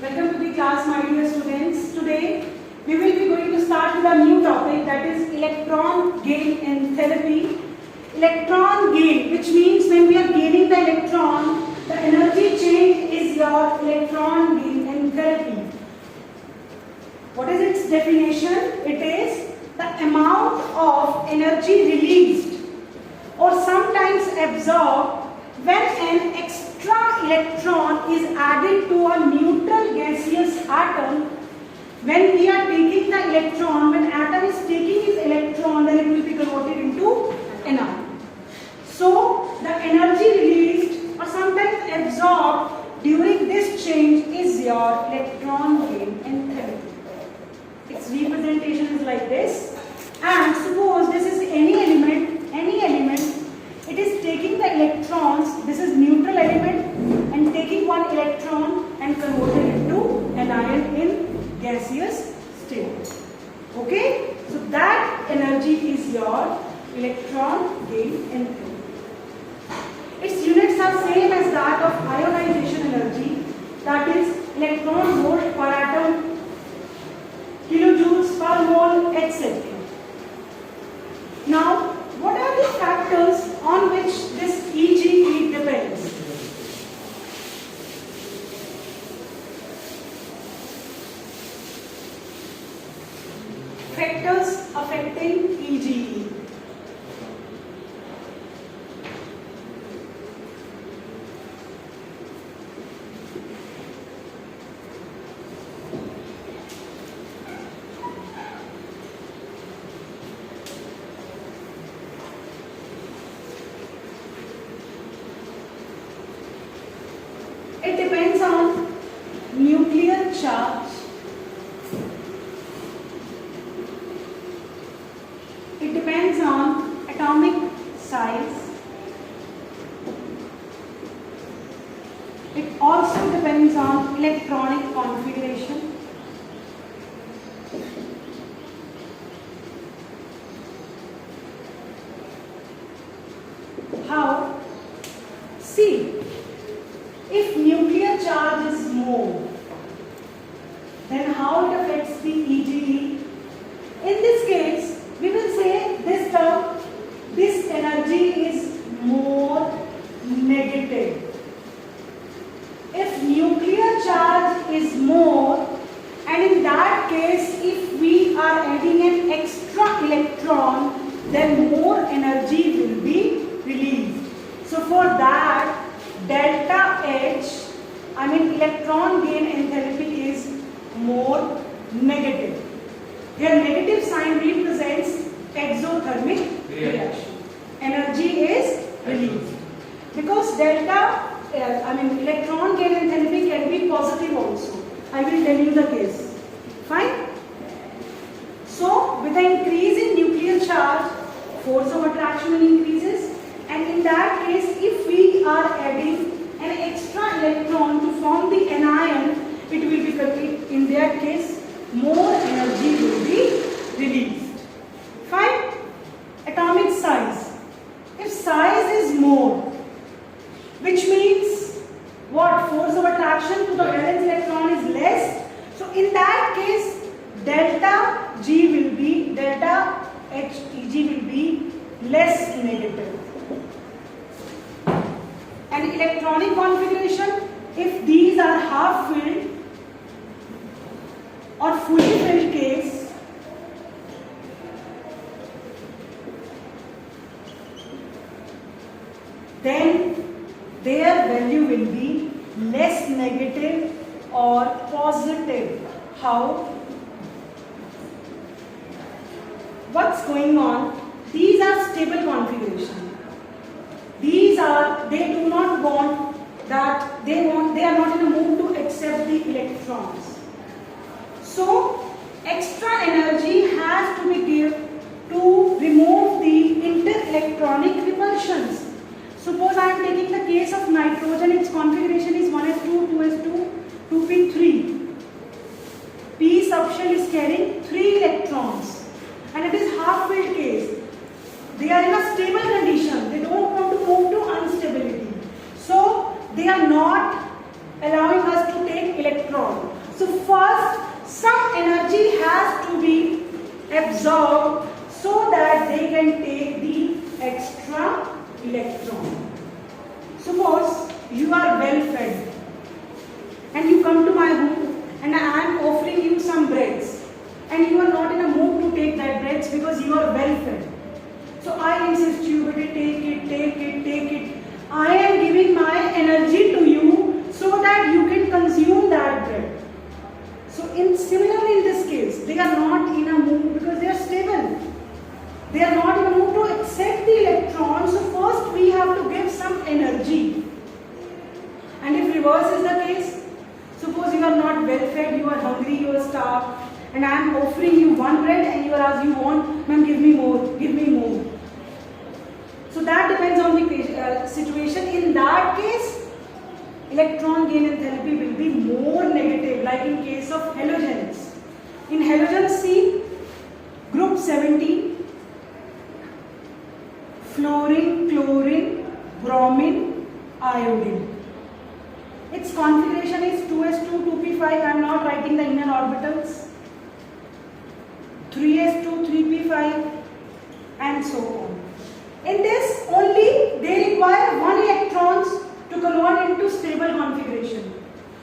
Welcome to the class, my dear students. Today we will be going to start with a new topic, that is electron gain in therapy. Electron gain, which means when we are gaining the electron, the energy change is your electron gain in therapy. What is its definition? It is the amount of energy released or sometimes absorbed when an extra electron is added to a neutral gaseous atom. When we are taking the electron, when atom is taking its electron, then it will be converted into an ion. So the energy released or sometimes absorbed during this change is your electron gain in therapy. Its representation is like this. And suppose this is any element, it is taking the electrons, this is neutral element, and taking one electron and converting it into an ion in gaseous state. Okay? So that energy is your electron gain in therapy. Its units are same as that of ionization energy, that is electron volt per atom, kilojoules per mole, etc. Now, what are the factors on which this EGE depends? Factors affecting EGE. It depends on nuclear charge, it depends on atomic size, it also depends on electronic configuration, how? See, if nuclear charge is more, then how it affects the EGE? In this case, we will say this term, this energy is more negative. If nuclear charge is more, and in that case, if we are adding an extra electron, then more energy will be released. So for that, delta H, electron gain enthalpy is more negative. Here negative sign represents exothermic reaction. Energy is released. Because delta, electron gain enthalpy can be positive also. I will tell you the case. Fine? So with the increase in nuclear charge, force of attraction increases. And in that case, if we are adding an extra electron to form the anion, it will be complete. In that case, more energy will be released. Fine? Atomic size. If size is more, which means what? Force of attraction to the valence electron is less. So in that case, delta HEG will be less negative. And electronic configuration, if these are half filled or fully filled case, then their value will be less negative or positive. How? What's going on? These are stable configuration. They do not want that, they are not in a mood to accept the electrons. So, extra energy has to be given to remove the inter-electronic repulsions. Suppose I am taking the case of nitrogen, its configuration is 1s2, 2s2, 2p3. P subshell is carrying 3 electrons and it is half-filled case. They are in a stable condition. They don't want to move to instability. So they are not allowing us to take electrons electron. So first, some energy has to be absorbed so that they can take the extra electron. Suppose you are well fed and you come to my home and I am offering you some breads and you are not in a mood to take that breads because you are well fed. So I insist you, but take it, take it, take it. I am giving my energy to you so that you can consume that bread. So similarly in this case, they are not in a mood because they are stable. They are not in a mood to accept the electron. So first we have to give some energy. And if reverse is the case, suppose you are not well fed, you are hungry, you are starved, and I am offering you one bread and you are asking, you want, ma'am, give me more, give me more. So that depends on the situation. In that case, electron gain enthalpy will be more negative, like in case of halogens. In halogens, see, group 17, fluorine, chlorine, bromine, iodine. Its configuration is 2s2, 2p5. I am not writing the inner orbitals. 3s2, 3p5, and so on. In this, only they require one electrons to convert into stable configuration.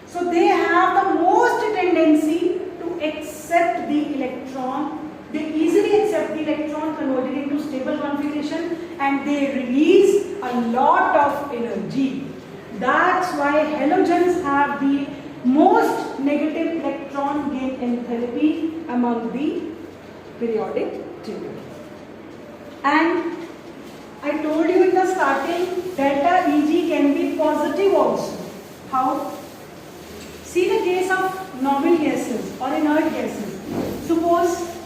So they have the most tendency to accept the electron. They easily accept the electron converted into stable configuration and they release a lot of energy. That's why halogens have the most negative electron gain enthalpy among the periodic table. And I told you in the starting, delta Eg can be positive also. How? See the case of noble gases or inert gases. Suppose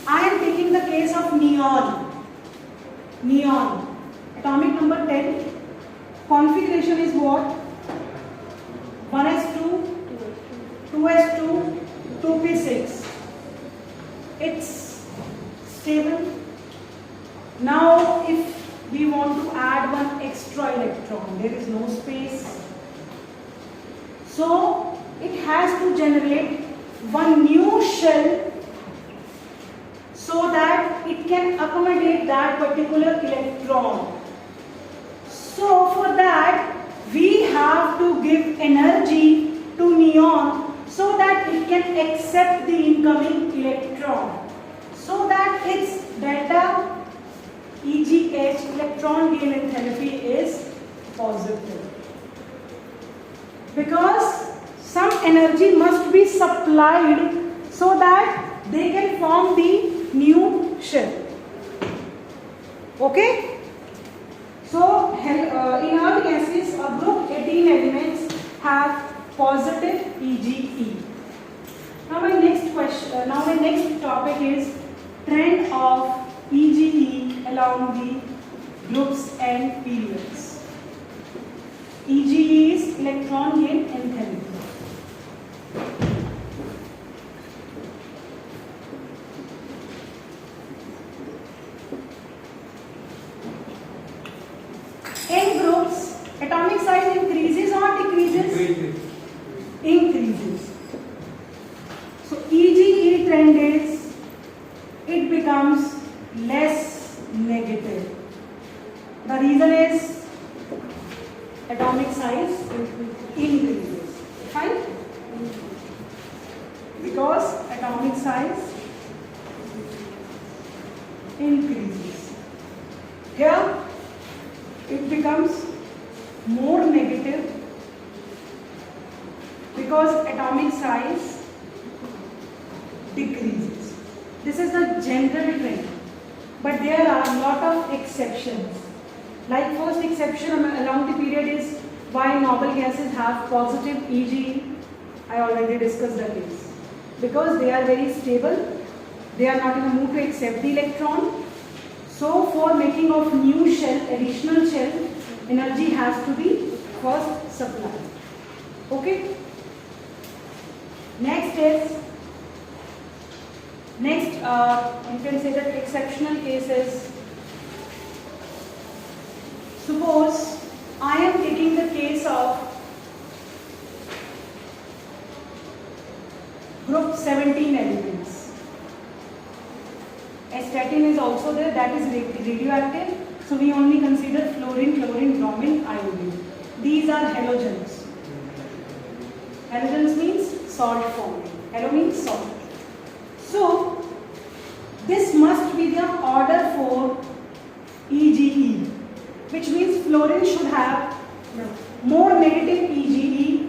I am taking the case of neon. Neon. Atomic number 10. Configuration is what? 1s2, 2s2, 2p6. It's stable. Now if we want to add one extra electron, there is no space. So it has to generate one new shell so that it can accommodate that particular electron. So for that we have to give energy to neon so that it can accept the incoming electron, so that its delta EGH, electron gain enthalpy, is positive. Because some energy must be supplied so that they can form the new shell. Okay? So, inert gases or group 18 elements have positive EGE. Now my next topic is trend of EGE along the groups and periods. EGE is electron gain enthalpy. In groups, atomic size increases or decreases? Increases. So EGE trend is, it becomes less negative. The reason is atomic size increases. Fine? Because atomic size increases. Here it becomes more negative because atomic size decreases. This is the general trend. But there are a lot of exceptions. Like first exception along the period is why noble gases have positive EGE. I already discussed the case. Because they are very stable, they are not in a mood to accept the electron. So for making of new shell, additional shell, energy has to be first supplied. Okay? Next, you can say that exceptional cases. Suppose I am taking the case of group 17 elements. Astatine is also there, that is radioactive. So we only consider fluorine, chlorine, bromine, iodine. These are halogens. Halogens means salt forming. Halo means salt. So this must be the order for EGE, which means fluorine should have more negative EGE,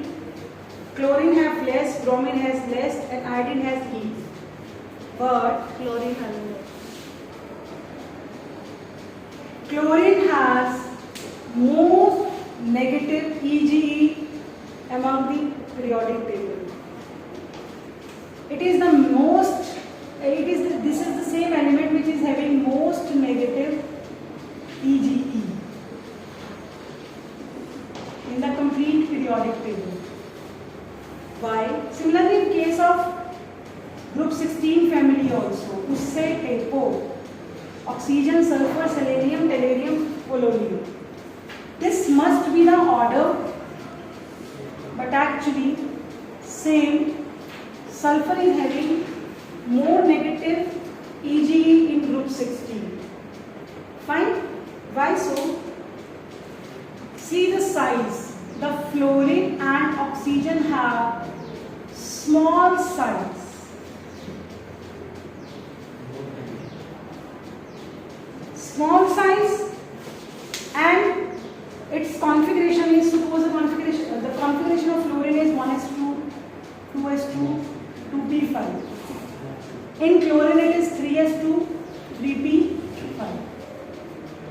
chlorine have less, bromine has less, and iodine has E. But chlorine has most negative EGE among the periodic table. It is the most, this is the same element which is having most negative EGE in the complete periodic table. Why? Similarly, in case of group 16 family also, usse, tepo, oxygen, sulfur, selenium, tellurium, polonium. This must be the order, but actually same. Sulfur is having more negative EGE in group 16. Fine? Why so? See the size. The fluorine and oxygen have small size. Small size, and its configuration is, suppose the configuration of fluorine is 1s2, 2s2, 2p5. In chlorine it is 3s2, 3p5.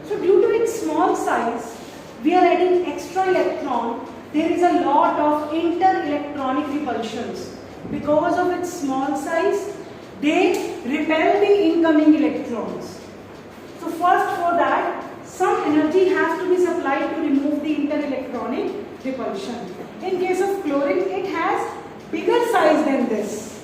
So due to its small size, we are adding extra electron. There is a lot of inter-electronic repulsions. Because of its small size, they repel the incoming electrons. So first, for that, some energy has to be supplied to remove the inter-electronic repulsion. In case of chlorine, it has bigger size than this.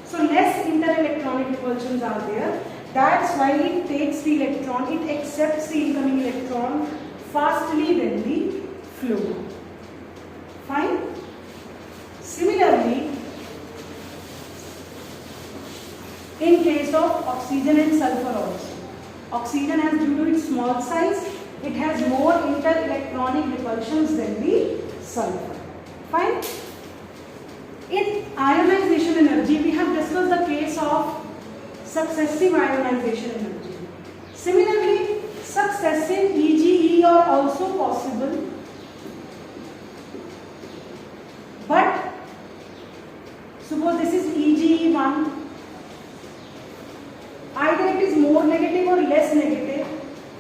So less inter-electronic repulsions are there. That's why it takes the electron, it accepts the incoming electron fastly than the flow. Fine? Similarly, in case of oxygen and sulfur also. Oxygen has, due to its small size, it has more inter-electronic repulsions than the sulfur. Fine? In ionization energy, we have discussed the case of successive ionization energy. Similarly, successive EGE are also possible, but suppose this is EGE1, either it is more negative or less negative,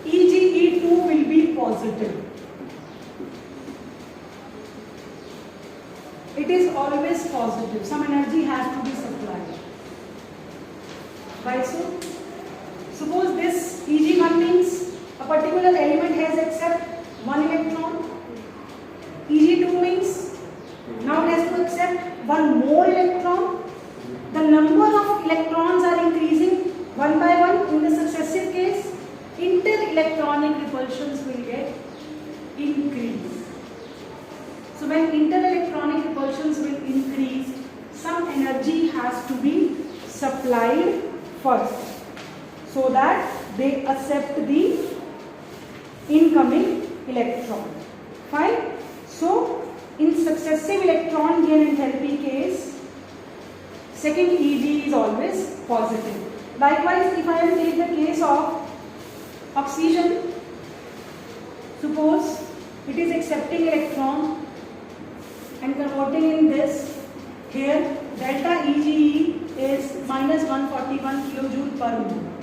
EGE2 will be positive. It is always positive. Some energy has to be supplied. Why so? Suppose this EG1 means a particular element has accept one electron. EG2 means now it has to accept one more electron. The number of electrons are increasing one by one. In the successive case, inter-electronic repulsions will get increased. So when inter-electronic repulsions will increase, some energy has to be supplied first so that they accept the incoming electron. Fine? So in successive electron gain enthalpy case, second EG is always positive. Likewise, if I will take the case of oxygen, suppose it is accepting electron and converting in this, here delta EGE is minus 141 kilojoule per mole.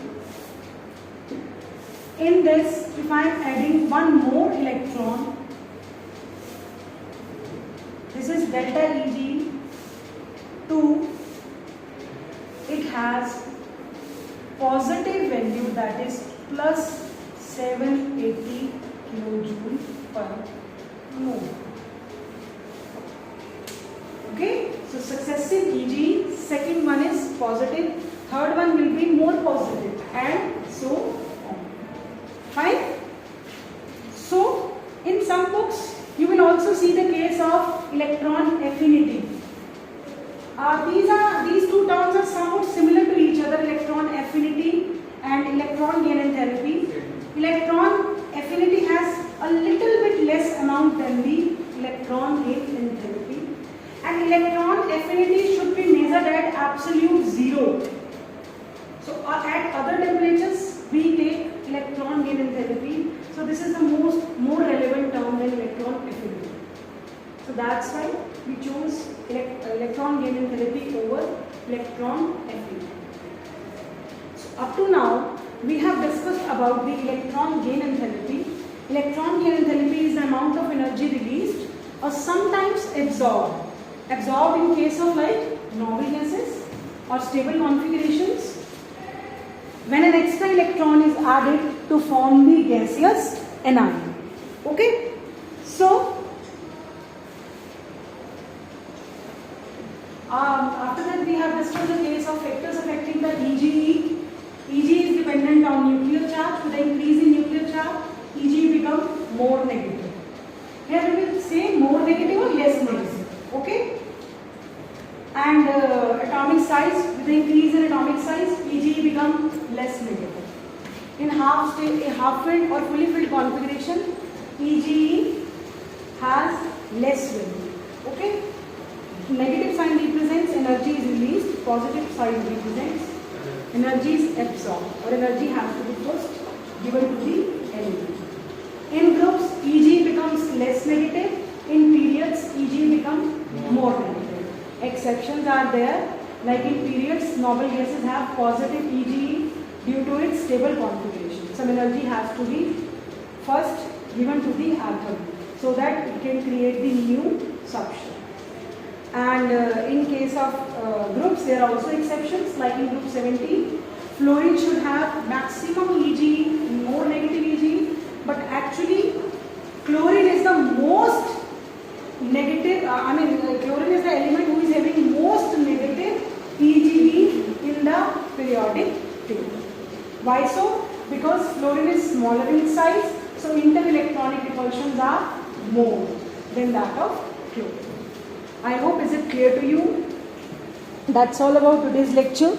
In this, if I am adding one more electron, this is delta EG 2, it has positive value, that is plus 780 kilojoule per mole. Okay, so successive EG, second one is positive, third one will be more positive, and so on. Fine? So, in some books, you will also see the case of electron affinity. These are and electron affinity should be measured at absolute zero. So at other temperatures we take electron gain enthalpy. So this is the more relevant term than electron affinity. So that's why we choose electron gain enthalpy over electron affinity. So up to now we have discussed about the electron gain enthalpy. Electron gain enthalpy is the amount of energy released or sometimes absorbed. Absorbed in case of like noble gases or stable configurations, when an extra electron is added to form the gaseous anion. Okay? So, after that we have discussed the case of factors affecting the EGE. EGE is dependent on nuclear charge. With the increase in nuclear charge, EGE becomes more negative. Here we will say more negative or less negative. Okay? And atomic size, with the increase in atomic size, EGE becomes less negative. In half filled or fully filled configuration, EGE has less value. Okay? Negative sign represents energy is released, positive sign represents energy is absorbed, or energy has to be first given to the element. In groups, EGE becomes less negative. In periods, EGE becomes more negative. Exceptions are there, like in periods, noble gases have positive EGE due to its stable configuration. Some energy has to be first given to the atom so that it can create the new substrate. And in case of groups, there are also exceptions, like in group 17, fluorine should have maximum EGE, more negative EGE, but actually chlorine is the most negative, chlorine is the element who is having most negative EGE in the periodic table. Why so? Because fluorine is smaller in size, so inter-electronic repulsions are more than that of chlorine. I hope is it clear to you? That's all about today's lecture.